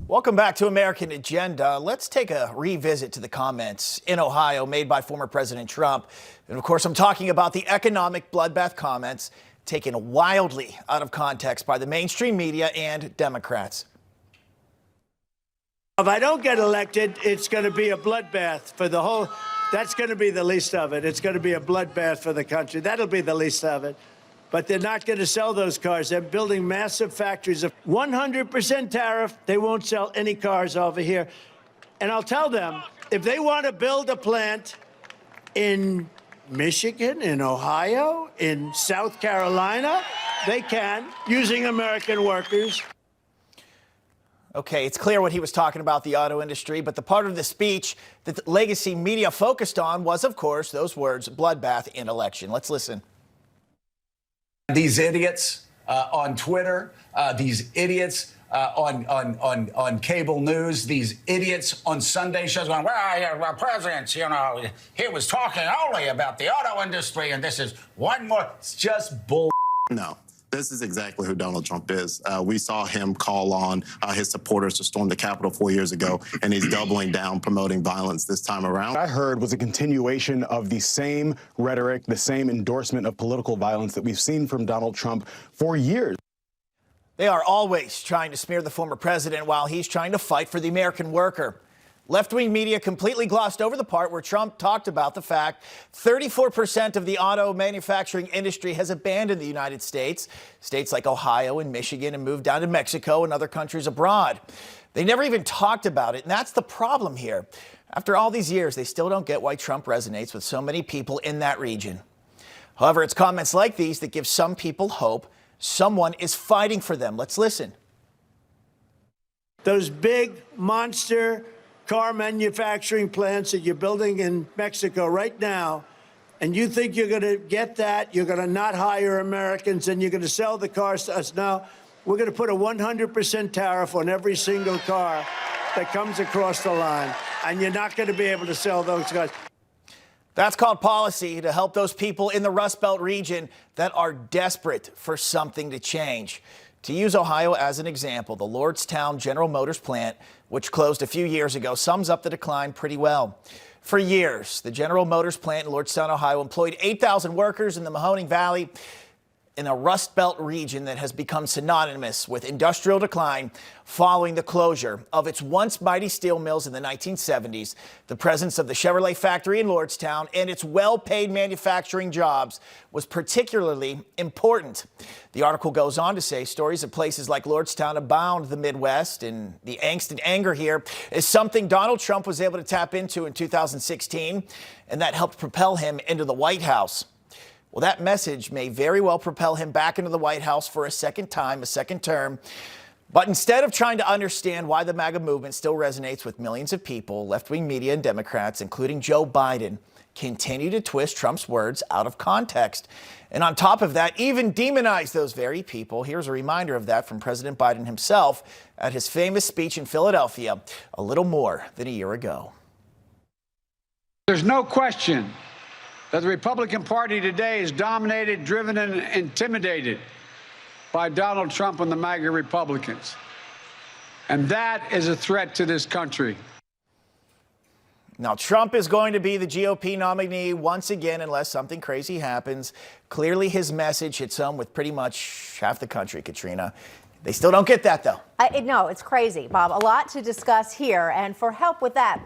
Welcome back to American Agenda. Let's take a revisit to the comments in Ohio made by former President Trump. And of course, I'm talking about the economic bloodbath comments taken wildly out of context by the mainstream media and Democrats. If I don't get elected, it's going to be a bloodbath for the whole. That's going to be the least of it. It's going to be a bloodbath for the country. That'll be the least of it. But they're not going to sell those cars. They're building massive factories of 100% tariff. They won't sell any cars over here. And I'll tell them, if they want to build a plant in Michigan, in Ohio, in South Carolina, they can, using American workers. Okay, it's clear what he was talking about, the auto industry, but the part of the speech that the legacy media focused on was, of course, those words, bloodbath in election. Let's listen. These idiots on Twitter, these idiots on cable news, these idiots on Sunday shows going, well, presidents, he was talking only about the auto industry, and this is one more. It's just bull. No. This is exactly who Donald Trump is. We saw him call on his supporters to storm the Capitol 4 years ago, and he's doubling down, promoting violence this time around. What I heard was a continuation of the same rhetoric, the same endorsement of political violence that we've seen from Donald Trump for years. They are always trying to smear the former president while he's trying to fight for the American worker. Left-wing media completely glossed over the part where Trump talked about the fact 34% of the auto manufacturing industry has abandoned the United States, states like Ohio and Michigan, and moved down to Mexico and other countries abroad. They never even talked about it, and that's the problem here. After all these years, they still don't get why Trump resonates with so many people in that region. However, it's comments like these that give some people hope someone is fighting for them. Let's listen. Those big monster car manufacturing plants that you're building in Mexico right now, and you think you're going to get that, you're going to not hire Americans, and you're going to sell the cars to us. Now, we're going to put a 100% tariff on every single car that comes across the line, and you're not going to be able to sell those cars. That's called policy to help those people in the Rust Belt region that are desperate for something to change. To use Ohio as an example, the Lordstown General Motors plant, which closed a few years ago, sums up the decline pretty well. For years, the General Motors plant in Lordstown, Ohio, employed 8,000 workers in the Mahoning Valley, in a Rust Belt region that has become synonymous with industrial decline following the closure of its once mighty steel mills in the 1970s. The presence of the Chevrolet factory in Lordstown and its well-paid manufacturing jobs was particularly important. The article goes on to say stories of places like Lordstown abound the Midwest, and the angst and anger here is something Donald Trump was able to tap into in 2016, and that helped propel him into the White House. Well, that message may very well propel him back into the White House for a second time, a second term. But instead of trying to understand why the MAGA movement still resonates with millions of people, left-wing media and Democrats, including Joe Biden, continue to twist Trump's words out of context. And on top of that, even demonize those very people. Here's a reminder of that from President Biden himself at his famous speech in Philadelphia a little more than a year ago. There's no question that the Republican Party today is dominated, driven, and intimidated by Donald Trump and the MAGA Republicans. And that is a threat to this country. Now, Trump is going to be the GOP nominee once again unless something crazy happens. Clearly, his message hits home with pretty much half the country, Katrina. They still don't get that, though. No, it's crazy, Bob. A lot to discuss here. And for help with that,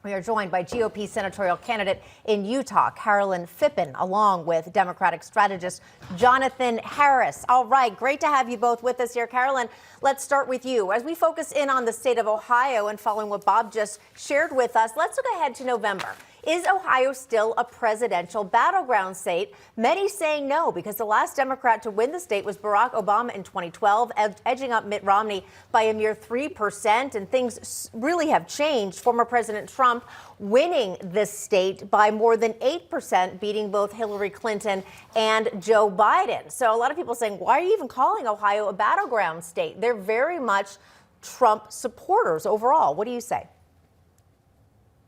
we are joined by GOP senatorial candidate in Utah, Carolyn Phippen, along with Democratic strategist Jonathan Harris. All right, great to have you both with us here. Carolyn, let's start with you. As we focus in on the state of Ohio and following what Bob just shared with us, let's look ahead to November. Is Ohio still a presidential battleground state? Many saying no, because the last Democrat to win the state was Barack Obama in 2012, edging up Mitt Romney by a mere 3%. And things really have changed. Former President Trump winning this state by more than 8%, beating both Hillary Clinton and Joe Biden. So a lot of people saying, why are you even calling Ohio a battleground state? They're very much Trump supporters overall. What do you say?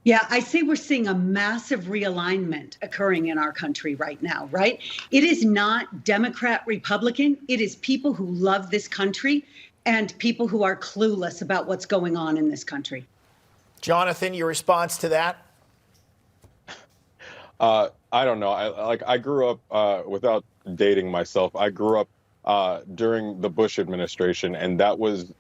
Yeah, I say we're seeing a massive realignment occurring in our country right now, right? It is not Democrat, Republican. It is people who love this country and people who are clueless about what's going on in this country. Jonathan, your response to that? I don't know. I grew up without dating myself. I grew up during the Bush administration, and that was,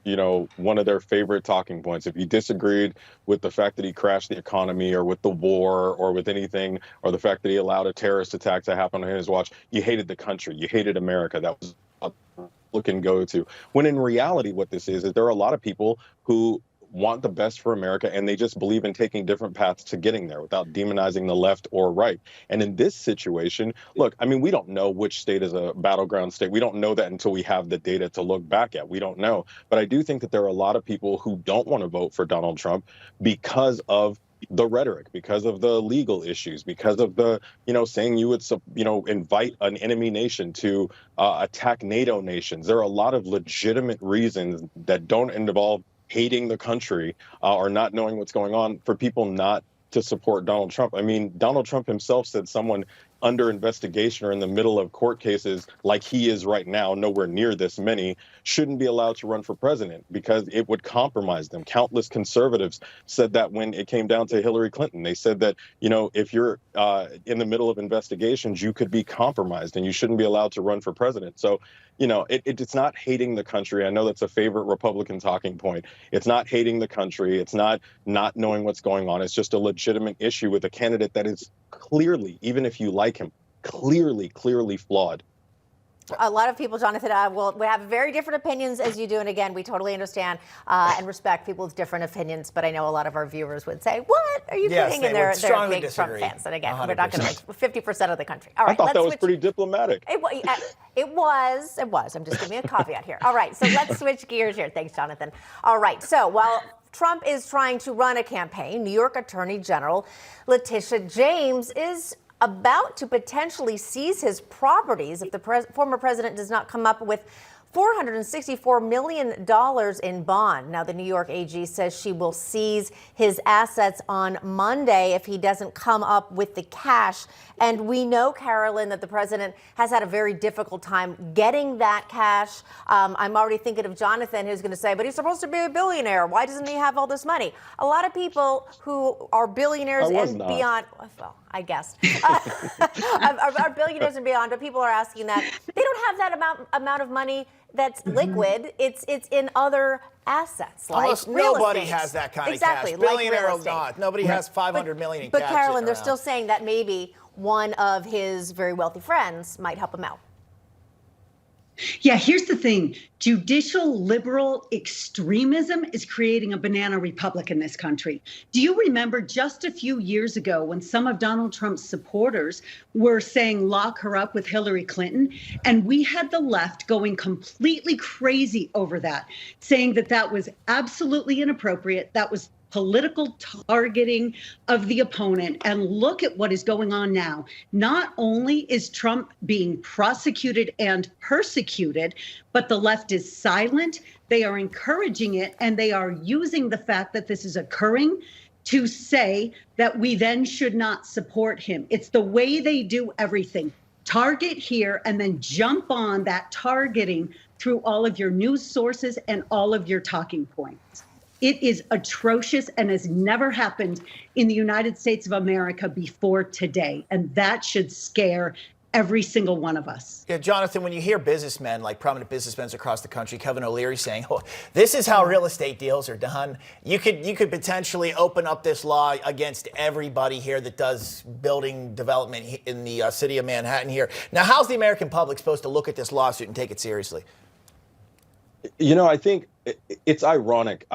one of their favorite talking points. If you disagreed with the fact that he crashed the economy or with the war or with anything, or the fact that he allowed a terrorist attack to happen on his watch, you hated the country. You hated America. That was a look and go to. When in reality, what this is there are a lot of people who want the best for America, and they just believe in taking different paths to getting there without demonizing the left or right. And in this situation, look, I mean, we don't know which state is a battleground state. We don't know that until we have the data to look back at. We don't know. But I do think that there are a lot of people who don't want to vote for Donald Trump because of the rhetoric, because of the legal issues, because of the, saying you would, invite an enemy nation to attack NATO nations. There are a lot of legitimate reasons that don't involve hating the country or not knowing what's going on for people not to support Donald Trump. I mean, Donald Trump himself said someone under investigation or in the middle of court cases like he is right now, nowhere near this many, shouldn't be allowed to run for president because it would compromise them. Countless conservatives said that when it came down to Hillary Clinton. They said that, if you're in the middle of investigations, you could be compromised and you shouldn't be allowed to run for president. So, it's not hating the country. I know that's a favorite Republican talking point. It's not hating the country. It's not knowing what's going on. It's just a legitimate issue with a candidate that is clearly, even if you like him, clearly flawed. A lot of people, Jonathan, we have very different opinions as you do. And again, we totally understand and respect people with different opinions. But I know a lot of our viewers would say, what are you kidding? And they're big disagree. Trump fans. And again, 100%. we're not going to 50% of the country. All right, I thought that was pretty diplomatic. It was. I'm just giving a caveat here. All right, so let's switch gears here. Thanks, Jonathan. All right, so while Trump is trying to run a campaign, New York Attorney General Letitia James is about to potentially seize his properties if the former president does not come up with $464 million in bond. Now, the New York AG says she will seize his assets on Monday if he doesn't come up with the cash. And we know, Carolyn, that the president has had a very difficult time getting that cash. I'm already thinking of Jonathan, who's going to say, but he's supposed to be a billionaire. Why doesn't he have all this money? A lot of people who are billionaires and beyond, well, I guess, are billionaires and beyond, but people are asking that. They don't have that amount of money that's liquid. It's in other assets, like almost real nobody estate. has that kind exactly, of cash. Billionaire like or not, nobody has $500 million in but cash. But Carolyn, they're around. still saying that maybe one of his very wealthy friends might help him out. Yeah, here's the thing. Judicial liberal extremism is creating a banana republic in this country. Do you remember just a few years ago when some of Donald Trump's supporters were saying lock her up with Hillary Clinton? And we had the left going completely crazy over that, saying that that was absolutely inappropriate. That was political targeting of the opponent. And look at what is going on now. Not only is Trump being prosecuted and persecuted, but the left is silent. They are encouraging it, and they are using the fact that this is occurring to say that we then should not support him. It's the way they do everything. Target here and then jump on that targeting through all of your news sources and all of your talking points. It is atrocious and has never happened in the United States of America before today. And that should scare every single one of us. Yeah, Jonathan, when you hear businessmen, like prominent businessmen across the country, Kevin O'Leary saying, oh, this is how real estate deals are done, you could potentially open up this law against everybody here that does building development in the city of Manhattan here. Now, how's the American public supposed to look at this lawsuit and take it seriously? I think it's ironic.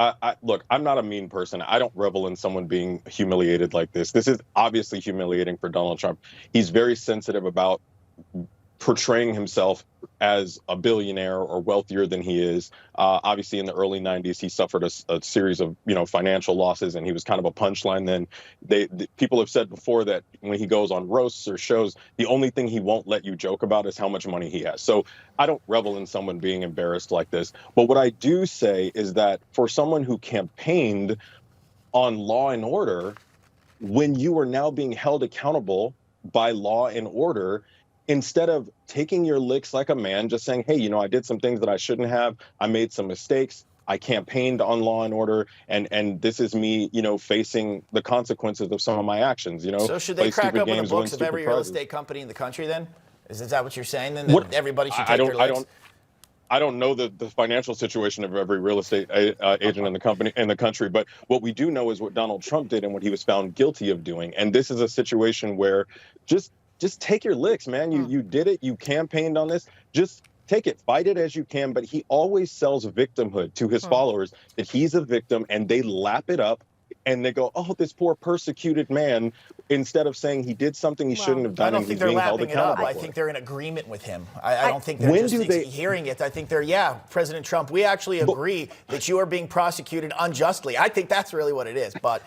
Look, I'm not a mean person. I don't revel in someone being humiliated like this. This is obviously humiliating for Donald Trump. He's very sensitive about portraying himself as a billionaire or wealthier than he is. Obviously, in the early 90s, he suffered a series of financial losses, and he was kind of a punchline then. People have said before that when he goes on roasts or shows, the only thing he won't let you joke about is how much money he has. So I don't revel in someone being embarrassed like this. But what I do say is that for someone who campaigned on law and order, when you are now being held accountable by law and order, instead of taking your licks like a man, just saying, hey, I did some things that I shouldn't have. I made some mistakes. I campaigned on law and order, and this is me, facing the consequences of some of my actions, So should they crack open the books of every real estate company in the country then? Is that what you're saying then? That everybody should take their licks? I don't know the financial situation of every real estate agent in the country, but what we do know is what Donald Trump did and what he was found guilty of doing. And this is a situation where just take your licks, man. You did it. You campaigned on this. Just take it, fight it as you can. But he always sells victimhood to his followers, that he's a victim, and they lap it up and they go, oh, this poor persecuted man, instead of saying he did something he shouldn't have done. I don't think they're lapping it up. I think they're in agreement with him. I don't think they're just hearing it. I think they're, President Trump, we actually agree that you are being prosecuted unjustly. I think that's really what it is. But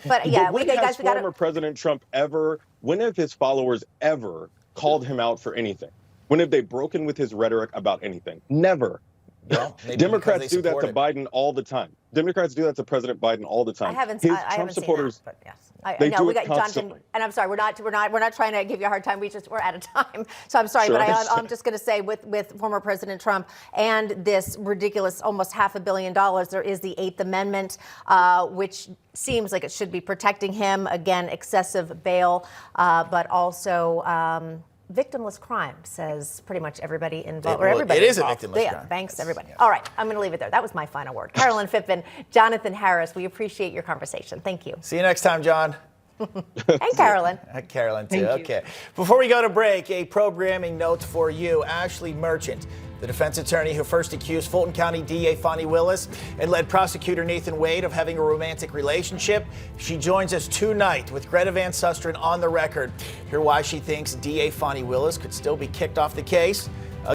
when have his followers ever called him out for anything? When have they broken with his rhetoric about anything? Never. Well, Democrats do that to Biden all the time. Democrats do that to President Biden all the time. I haven't seen that, but yes. I know we got Jonathan, and I'm sorry, we're not trying to give you a hard time. We're out of time, so I'm sorry, sure. But I'm just going to say with former President Trump and this ridiculous almost $500 million, there is the 8th Amendment, which seems like it should be protecting him. Again, excessive bail, but also. Victimless crime, says pretty much everybody involved. It is a victimless crime. Banks, everybody. All right, I'm going to leave it there. That was my final word. Carolyn Phippen, Jonathan Harris, we appreciate your conversation. Thank you. See you next time, John. And Carolyn. Carolyn, too. Okay. Before we go to break, a programming note for you. Ashley Merchant, the defense attorney who first accused Fulton County DA Fonnie Willis and led prosecutor Nathan Wade of having a romantic relationship. She joins us tonight with Greta Van Susteren on the record. Hear why she thinks DA Fonnie Willis could still be kicked off the case.